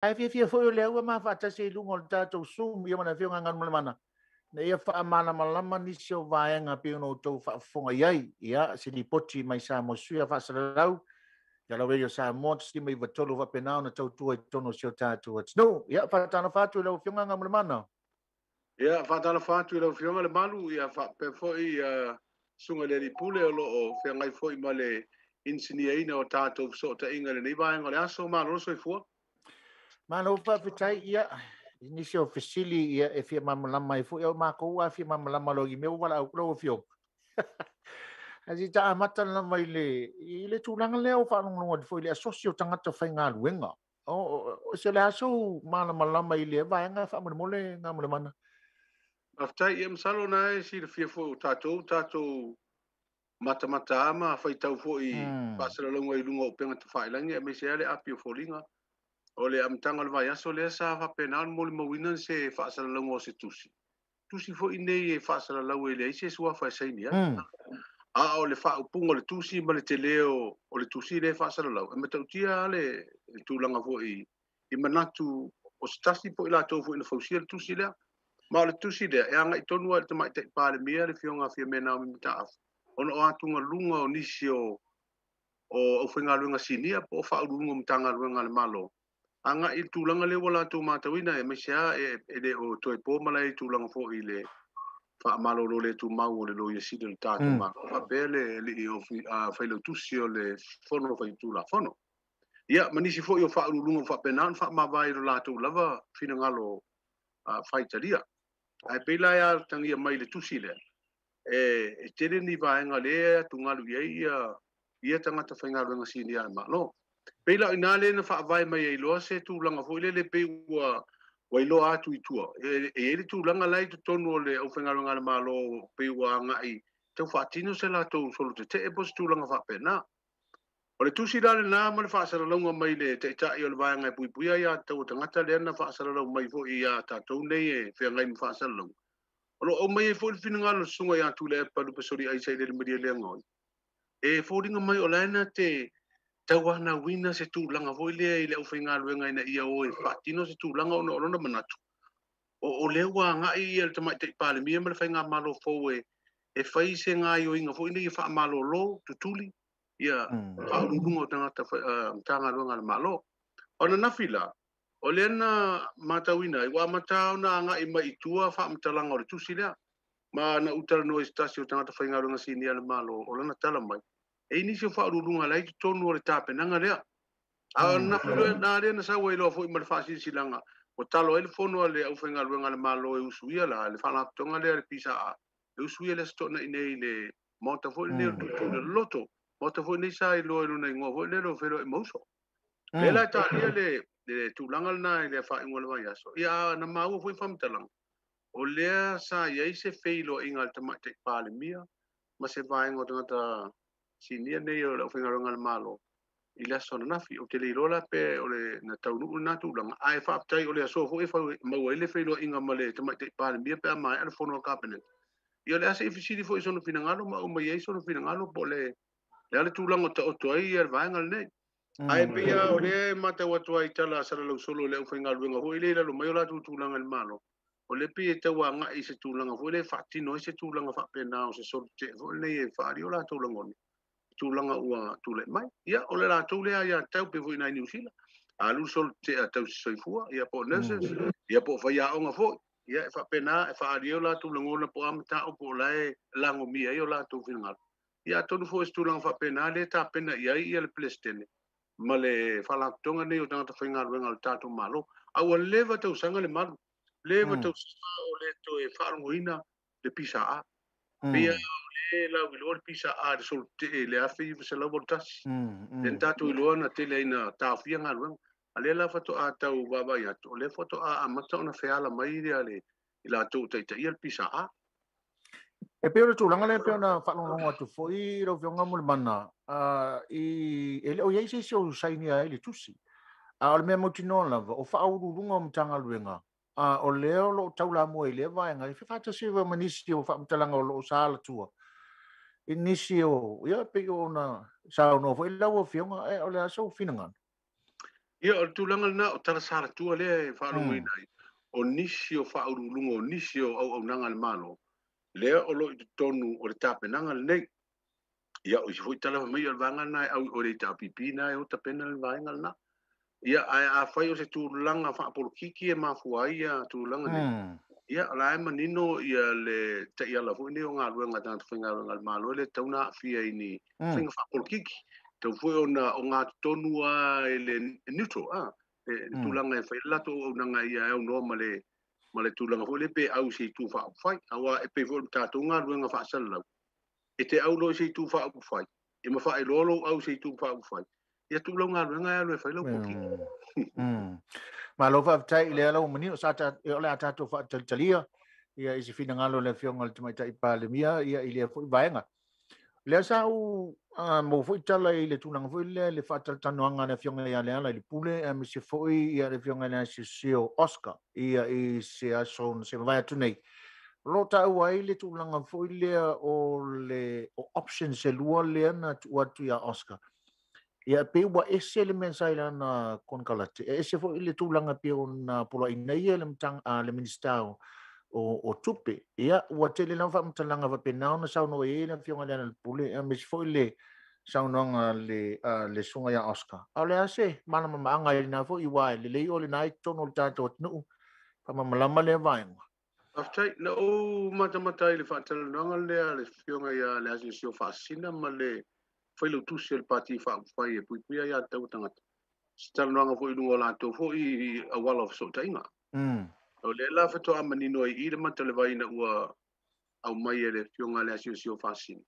ai fia foi o leu ma fa ta se lungo ta to sum ia mana fio ngan mana na ia fa mana malama ni sio vaenga pe no to fa fonga ia se di poti mai sa mo suia fa sa lau ya lo veo sa mo sti mai vatolo va penao na tau tu tono sio ta tu no ia fa ta na fa tu lo fio ngan mana Ia whaatala whātu i lau whionga le malu ia pe foi sunga le li pule o loo whiangai foi ma le insinia ina o tātou so ta inga le nivaenga le aso ma roso i fua. mana fa fitai ia ni sio fasili ia e fia mamalama i fu ia ma ko wa fia mamalama lo i me wala au lo fio asi ta amata na mai le tulanga le o fa no foi le asocio tangata fai nga luenga o se le aso mana malama i le va nga fa mo le nga mo mana Aftai ia msalo na e si le fia foi o tātou mata ama whai tau foi pasara longa i lunga o penga te whailangi e me se ale api o folinga. O le amtanga le vai aso le sa whapenao mo le mawina se whaasara longa o se tusi. Tusi foi nei e whaasara lau e le ise sua whai saini o le fa upunga le tusi ma le teleo o le tusi le fa sala lau e matautia le tūlanga fo i manatu o stasi po i la tō fo i na fausia le tusi lea ma o le tusi lea e anga i tonu le tamai te pāle mea le fionga fia mena o mimita afu ono o atunga lunga o nisi o whainga luenga sinia po o wha urunga mtanga luenga le malo anga i tūlanga le wala tō mātawina e mesia e le o toi pō malai tūlanga fo i le fa malo lo le tu mau le lo ye si del tato ma fa bele li o fa lo tu si o le fono fa tu la fono ya manisi fo yo fa lu fa penan fa ma vai lo la tu lava fina ngalo fa italia ai pela ya tangi mai le tu si le e tele ni va nga le tu ngalu ye ia tanga ta fa ngalo nga si ni ma lo pela ina le na fa vai mai lo se tu langa fo le pe wa wai lo atu i tua. E eri tu langa lai tu tonu o le au whengaro ngā le malo peiwa ngai. Tau whaatino se la tau solo te e pos tu langa whapena. O le tusi rale nā ma le whaasara launga mai le te itai o le vaya ngai pui pui ai a tau tangata le ana whaasara launga mai fo i a tātou nei e whea ngai ma whaasara launga. O lo o mai e fo le whina ngā lo sunga i a tu le e palu pesori ai sai le maria le ngoi. E fo ringa mai o laina te tau ana wina se tūlanga voi lea i le au whainga luenga ina ia o e whaatino se tūlanga o na orona manatu. O lewa ngai i el tamai te pāle mia ma le whainga malo fau e whai se ngā i o inga fo ina i wha malo lo tutuli ia whaururunga o tanga luenga le malo. O na nawhila o le ana matawina i wa matao na ngai mai i tua wha matalanga o le tusi lea ma na utara no estasi o tangata whainga luenga sinia le malo o lana tala mai. E nisi o whaururunga lai tu tonu o le tāpenanga lea. A na whilo na rea na sa wei loa fo i ma le whaasi silanga. O talo e le fono le au whainga luenga le malo e usuia la, le whanaptonga lea le pisa a. Le usuia le stona i nei le mauta fo i nei le loto. Mauta fo i nei sa i loa i luna i ngoa fo i nei lo whero e mauso. Pela ta lia le tūlanga na i le wha ingoa le mai aso. Ia na maua fo i whamtalanga. O lea sa iai se feilo inga le tamai te pāle mia. Ma se vaenga o tangata sinia nei o le au whainga luenga le malo. I le aso na nafi o te leirola pe o le na taunu na tūlanga ai whaaptai o le aso fo e whau maua ele whailo inga male tamai te pāle mia pe a mai ana whono a kāpene i o le asa i fisiri fo i sono fina ngalo ma o mai ei sono fina ngalo po le ale tūlanga ta oto ai i ar vaenga le nei ai pe ia o le mata watu ai tala asara lau solo le ufai ngaluenga ho i le lalo mai o la tūlanga le malo o le pe e taua nga i se tūlanga fo i le whaatino i se tūlanga whaapena o se solo te fo i le e whaari o la tūlanga oni tūlanga ua tūle mai. Ia, o le la tūlea ia tau pe fui nai New Zealand. A lu sol te a tau soifua, ia po nurses, ia po whai aonga fo. Ia e whapena, e whaari la tūlanga ona po amata o po lae lango mia i o la tū whingalo. Ia tonu fo es tūlanga whapena, le tā pena ia i le plestene. Ma le whalaktonga nei o tangata whaingalo wenga le tātou malo. Au a lewa tau sanga le malu. Lewa tau sanga o le to e wharongoina le pisa a. Pia e la wilor pisa a de sol te le afi se la voltas den tatu ilona te le ina ta fia ngalwen ale la foto a tau baba ya to le foto a mata ona feala mai ria le ila tu te te il pisa a e pe o tūlanga le pe ona whanonga atu fo i rau whionga mul mana i ele o yeise se o saini a ele tusi a o le mea motino lava o whaururunga o mtanga luenga o leo lo taula mo i le vai ngai whata siwa manisi o whamtalanga o lo saala tua inisio ia pe ona sa no foi la o fionga e o le aso finanga Ia o tulanga na o tala sara tua le whaalongo inai. O nisi o whaalunga o nisi o au nanga le malo. Lea o lo i tonu o le tāpenanga le nei. Ia o si fui tala mai o vanga nai au o le tāpipi nai o tapena le vaenga na. Ia a whai o se tūlanga whaapolo kiki e mafua ia tūlanga nei. Ia la e manino ia le te ia la fui ni o ngā ruenga tāna whainga ruenga le malo le tauna fia ini whainga whaapolo kiki. Tau fui o ngā tonu a le neutral tūlanga e whai lato o nanga ia e au noa ma le tūlanga fui le pe au se tū whai. Awa e pe fui tātou ngā ruenga whaasalau. E te au lo se tū whai. E ma whae lolo au se tū whai. Ia tūlau ngā ruenga e alo e whai lau poki. Ma lo fa tai le alo mani o sata e ole ata to fa talia ia isi fina ngalo le fionga le mai tai pa le mia ia ile fu vaenga le sa u mo fu tala ile tunanga fu le fa tanoanga le fionga ia le ala le pule e mi se fu ia le fionga le se Oscar ia i se aso se vai tu nei lo ta wai le tunanga fu le o le options se lua le na tu ia Oscar ia pe wa ese le mensai na kon kalate ese fo ile tulanga pe ona pola ina ia le mtang le minister o tupe ia wa tele na fa mtalanga va pe na sa no e na fionga le pule a mis fo ile sa no le sunga ya Oscar ale ase mana manga ina fo i wa le o le nai tono tato no pa malama le vain Aftai na o mata le fa tele no le fionga ya le asio fa sina male foi lo tusi el pati fa fai e pui pui ia tau tangata. Stal noanga foi lungo la to foi a wall of so tainga. O le la fa to amani no i le mata le vai na ua au mai ele fionga le asio fasin.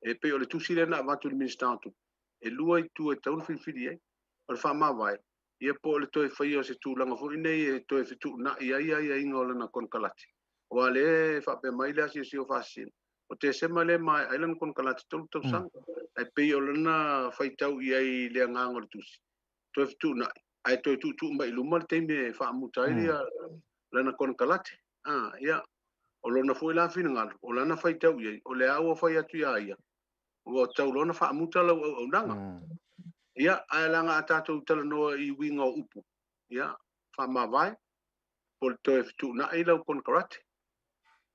E pe o le tusi le na vatu le ministrantu. E lua i tu e tau fili ai. O le fa ma vai. Ia po le to e fai o se tu langa foi nei e to e fitu na ia inga o le na kon kalati. O ale fa pe mai le asio fasin. O te sema le mai ailan kon kalati tau sang. Ai pe o lana faitau i ai le ngangor tusi. Toi fitu na ai toi tu mai luma te me fa mutai ia lana kon kalate. Ia o lona foi la fina ngal o lana faitau i ai o le au fai atu ia. O tau lona fa muta la o nanga. Ia ai langa atato tala no i winga o upu. Ia fa ma vai o toi fitu na ai la kon kalate.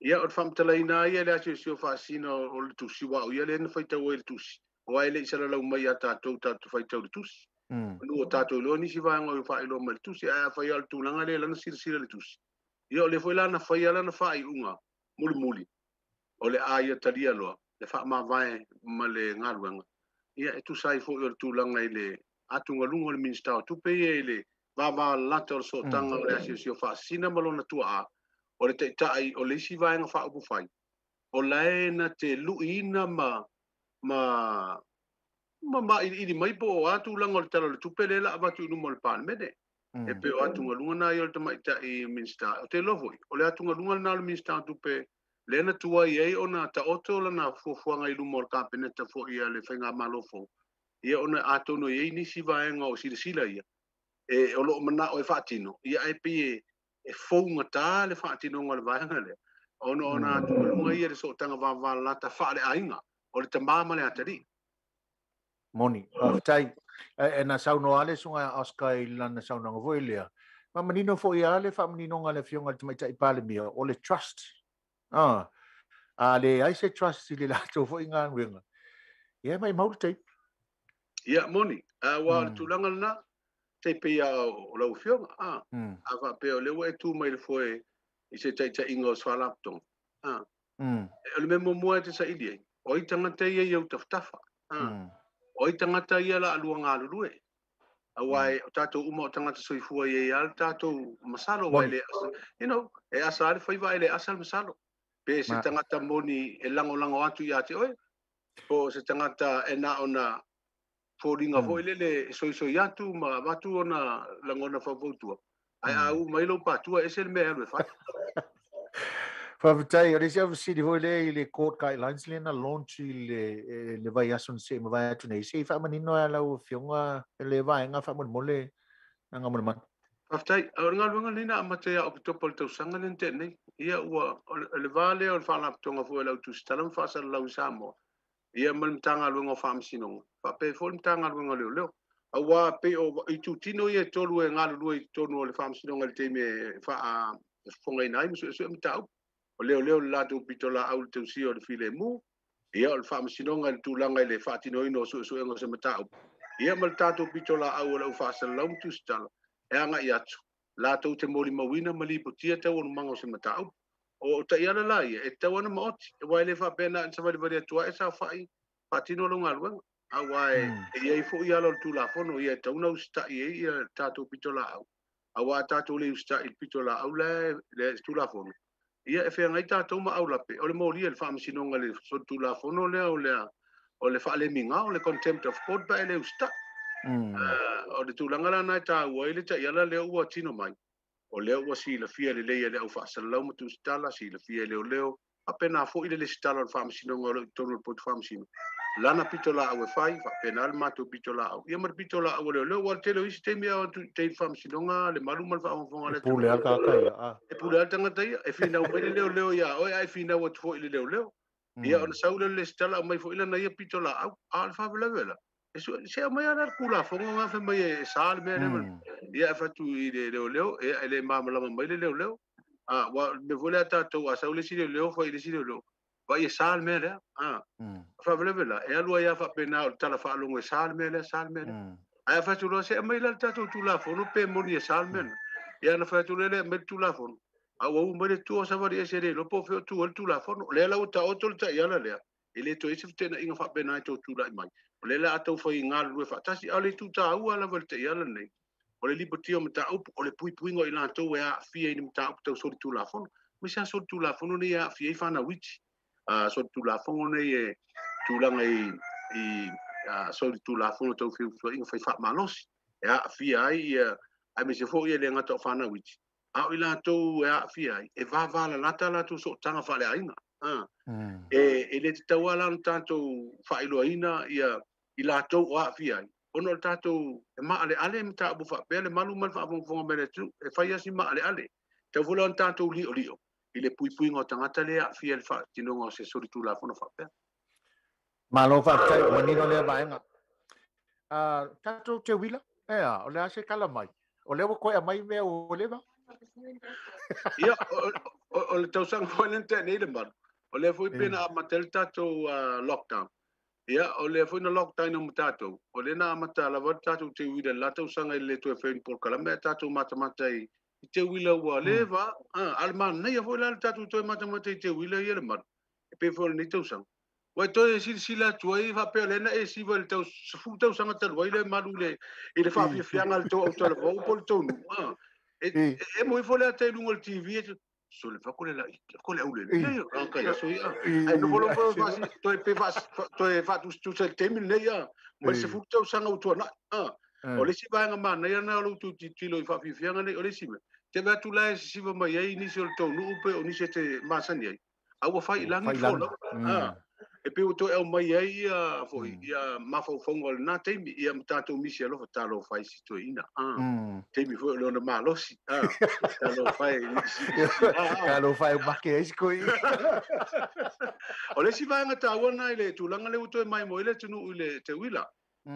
Ia o famtala ina ia le asio fa sino o le tusi wa ia le faitau i le tusi. O ai le sala lau mai ata tau faitau le tusi. Nu o tatou lo ni si vanga o fa ilo mal tusi a fa ia tu langa le lana sir le tusi. Ia le foi lana fa ia lana fa i unga muli. O le a ia talia lo le fa ma vai ma le ngaruanga. Ia e tu sai fo o tu langa ile atunga lungo le minister tu pe ile va lato so tanga le asio fa sina malona tu a o le te tai o le si vanga fa o fai. O laena te luina ma i mai po atu langa o tala le tupele la avatu no mo pan mede e pe atu ngalunga na yo tama ita i minsta o te lovo o le atu ngalunga na le minsta tupe le na tua i ona ta oto la na fuanga i lumo ka peneta fo ia le fenga malofo ia ona atu no i ni si vaenga o sila ia e o lo mana o e fatino ia e pe e fonga ta le fatino ngal vaenga le ona atu ngalunga ia le so tanga va la ta fa le ainga o le tamama le atari moni aftai e na sauno ale sunga Oscar i lana sauno ngoi lea ma manino fo ia le fa manino ngale fionga te mai tai pale mia o le trust le ai se trust i le lato fo inga wenga ia mai mau te ia moni wa tulanga na te pe ia o lau fionga ava pe o lewa e tu mai le foi i se tai tai inga o swalaptong o le memo mua te sa ili o i tangata ia iau taftafa o i tangata ia la alua ngā lulue. Awai, o tātou uma o tangata soifua i al tātou masalo wai le asa. E asa ale whaiva e le asa masalo. Pe se tangata moni e lango atu i ate oe. Po se tangata e na ona fōringa fōile le soisoi atu ma watu ona langona whawautua. Ai au mailo pātua e se le mea me whai. Favitai, o le sia vasili hoi le i le court guidelines le na launch i le vai ason se ma vai atu nei. Se i whamanino a lau fionga le vai ngā whamanimole na ngā manaman. Favitai, o ngā luanga lina amatea o kitopa le tausanga le nte nei. Ia ua, le vale o le whanaptonga fua lau tu stalam whaasara lau i Samoa. Ia malimtanga luanga o whaamsinonga. Whape fo limtanga luanga leo. awa pe o I tu tino ia tolu e ngalu lui tonu le whaamsinonga le teime wha whongai nai musu e mtau. O leo la tu pitola au te usi o le file mu. Ia o le whaamsinonga le tūlanga i le whaatino ino su e ngose mtau. Ia mal tātou pitola au o le whaasala tu stala. E anga I atu. La tau te moli mawina mali potia tau onu manga o se mtau. O ta iana la ia e tau ana maoti. E wai le whaapena sa wali wali atua e sa whai. Whaatino lo ngaluanga. Awa ia I fo ia lo tula fono ia tauna usta ia tātou pitola au. Awa tātou le usta I pitola au le tula fono. Ia e whea ngai tātou ma au lape. O le mori le whaamisinonga le so tula fono le o le whaale minga o le contempt of court ba le usta. O le tūlanga la nai tā ua ile ta iala leo ua tino mai. O leo ua si la fia le leia leo whaasalau matu stala si la fia leo. Apena fo ile le stala o whaamisinonga o le tonu le potu whaamisinonga. Lana pitola au e whai, whapena le mātou pitola au. Ia mar pitola au leo wal telo isi te mea o te whaamisinonga le malu mal whaamawhonga le pule al kakaia. E pule al tangatai, e whina umai leo ia, oi ai whina o tufo ili leo. Ia ona saule le stala umai fo ila na ia pitola au, a le whawelawela. E se mai ana kula fonga ngā whi mai e saal mea leman. Ia e whatu I leo, e le mamalama mai leo. Me vole a tātou a saule si leo, wha ili si leo. Wa ia saal mea lea. Whawelawela, e alua ia whapena o tala whaalongo e saal mea lea. Ai a whatu roa se mai la tātou tula fono pe moni e saal mea. Ia na whatu lele me tula fono. Au mai le tua savari e se le lopo feo tua le tula fono. Le lau ta otol ta iala lea. E le to isi ftena inga whapena e tō tula I mai. O le la atau whai ngā lue whatasi, au le tuta au ala wale te iala nei. O le lipo tio mta upu, o le puingo I la tau e a fia I mta upu tau sori tula fono. Misa sori tula fono nei a fia I whana witi. Sori tula fono nei e tūlanga I sori tula fono tau whiu inga whai wha malosi. E a fia ai me se fo ia le ngata o whana witi. Au I la tau e a fia ai, e vāvala lata la tu so tanga whale ainga. E le te tau ala tātou whaeloa ina I la tau o a fia ai. Ono le tātou e maa ale me tā abu whapea le malu mal whaafongfonga mele tu, e whai asi maa ale. Tau wula on tātou lio. I le pui ngā tangata le a fia le whaatinonga o se sori tū la whono whapea. Malo whapea, manino le vaenga. Tātou te wila, o le ase kala mai. O le koe a mai mea o lewa? Ia, o le tausanga whanente nei le maru. O le fui pena a matel tātou lockdown. Ia, o le fui na lockdown o tātou. O le na amata la wad tātou te wila la tausanga I le tue whain porkala mea tātou matamata I te wila ua lewa. Alman, nei a fui la tātou toi matamata I te wila I le maru. E pe fui ni tausanga. Wai toi e sila tuai whapea lena e siwa le fu tausanga talua I le maru le I le whawhiawhianga le tau au tala wau po le taunu. E moi fo le a te lunga le TV e so le whakole la kole au le nei ka ia so ia ai no polo fasi toi pe fas toi fatu tu se temi nei ia ma se futa o sanga utu na o le si vanga mana ia na lu tu tilo I fafi fianga nei o le si te va tu la si va mai ai ni se o to nu pe o ni se te masani ai au fai langi fo e pe o to e mai ai fo ia mafo fongo na temi ia mtato misi alo talo fai si to ina temi fo lo na malosi talo fai talo fai make iskoi o le si vanga tawana ile tulanga le uto mai mo ile tunu ile te wila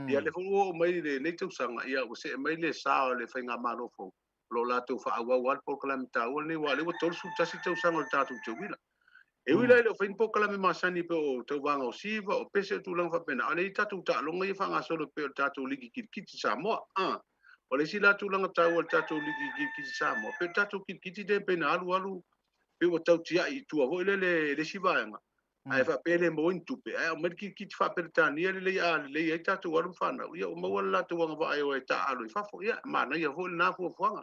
ia le fo mai le nei tu sanga ia o se mai le sa le fai nga malofo lo la tu fa wa wal por kala mta o le wa le to su tasi tu sanga le tatu te wila e wila ile fai po kala me masani pe o te wanga o siva o pese tu lang fa pena ale tatu ta longa ia fanga solo pe o tatu ligi kiti sa mo o le sila tu lang ta o tatu ligi kiti sa mo pe tatu kiti de pena alu pe o tau tia I tu o le siva nga ai fa pele mo intu pe ai o mer kiti fa per tani le ai tatu o fana ia o mo wala tu wanga va ai o ta alu fa fo ia mana ia fo na fo fanga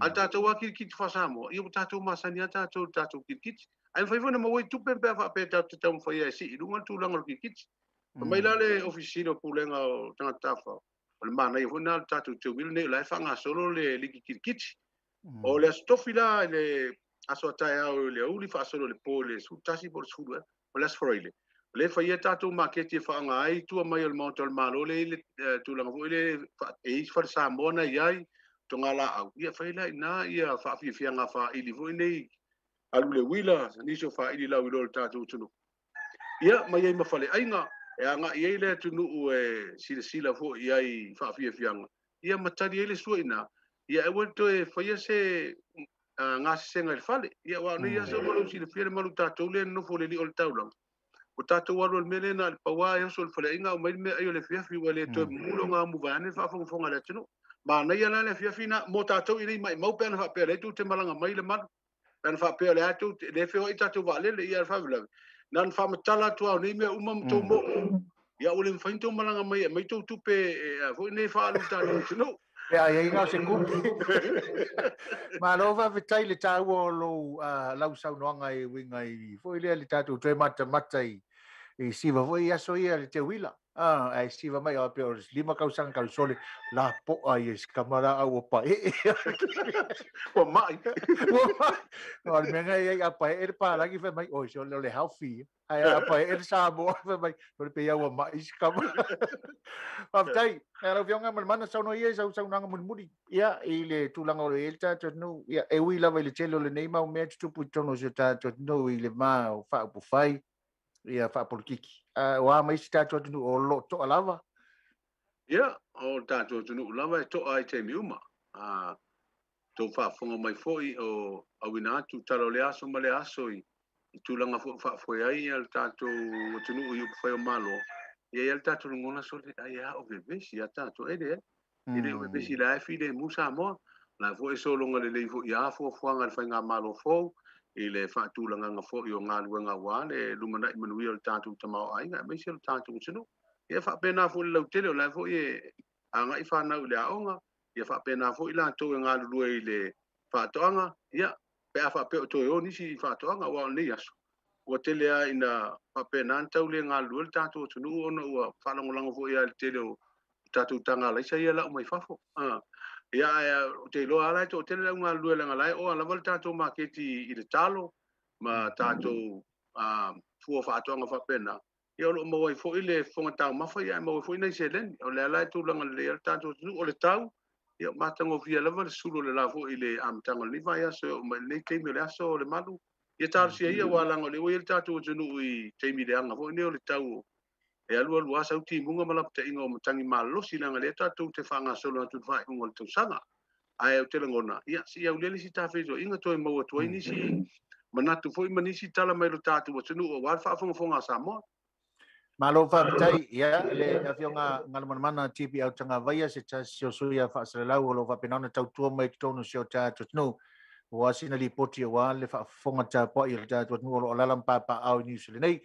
al tatu wa kiti fa sa mo ia tatu masani tatu kiti ai foi na mo tu pe fa pe tatu tau fa ia si lunga tu lang o kiti mai la le oficina pulenga o tanga tafa o mana ia fo na tatu te wil ne la fa nga solo le kiti o le stofila le aso tai au le uli fa solo le pole su tasi por su o le sfroile le fa ia tatu maketi fa nga ai tu mai o montol malo le tu lang vo le e fa sa mona ia tongala au ia fa ila na ia fa fi nga fa ili vo nei alu le wila ni so fa ili la wilo tatu tunu ia mai ai mafale ainga e anga ia le tunu e sila fo ia I fa fianga ia matari ele suina ia e wento e faia se nga senga fale ia wa no ia so mo sila fia malu tatou le no fo le li ol taulang o tatou walu mele na pa wa ia so fale inga o mai me ayo le fia fi wale to mulo nga mu vane fa fo fonga le tunu ma na ia le fia fina mo tatou ile mai mau pena fa pele tu te malanga mai le mal pena fa pele atu le fio I tatou vale le ia fa vale nan fa matala tu au ni me umam to mo ia o le fainto malanga mai to tupe fo ne fa alu tatou no ya inga se kupi ma lo va vitai le tau o lo lau sau noanga I winga I fo ile le tatu te mata I siva foi aso ia le te wila ai siva mai o pe lima kausanga kausole la po ai es kamera au pa o mai o me ngai apa e pa lagi fe mai o so le healthy ai apa e sa bo fe mai o pe ia o mai is kamera aftai era vionga mal mana sa no ia sa nanga mun ia ile tulanga o le ta no ia e wila vai le telo le nei mau me tu pu tono se ta no ile ma o fa pu fai ia fa politiki wa mai sta to no o lo to lava ia o tatou tunu lava e to'a I te miuma to fa fonga mai foi o awina atu talo le aso ma le aso I tulaga fa foi ai al tatou tunu I foi o malo ia al tatou ngona so le ai a o vevesi a tatou ele ele o vevesi la fi le musa mo la foi so longa le foi ia fo fuanga fa nga malo fo ile fa tulaga nga fo yo nga luenga wa le lumana I manui al tatou tamao ai nga me se tatou tunu ia fa pena fo le tele o la fo e anga I fa na le aonga ia fa pena fo I la to nga lu I le fa toanga ia pe fa pe to yo ni si fa toanga wa ni aso o tele a ina fa pena tau le nga lu ta to tunu ona wa fa lango fo ia tele o tatu tanga la isa ia la mai fa fo ia te lo ala to tele nga lu la nga lai o ala volta to maketi I le talo ma tatou fu fa toanga fa pena ia lo mo i fo ile fo ngata ma fa ia mo fo ina selen o le ala tu langa le tanto o le tau ia matango fia lava le sulu le lafo ile am tango ni vai aso ma le ke me le aso le malu ia tar sia ia wala ngo le o il tatu tunu I te mi le anga fo ne o le tau e alu alu asa uti munga mala te ingo matangi malo silanga le tatu te fanga solo atu vai ngo le sanga ai o te ngona ia si au le si ta fezo inga to mo to ni si manatu foi manisi tala mai lo tatu tunu o wa fa fonga sa mo malo fa tai ia le afionga ngal mana tipi au tanga vaia se ta sio suia fa se la lo va penona tau tua mai tono sio ta no wa sina li poti wa le fa fonga ta po I ta no lo lalam pa au ni sule nei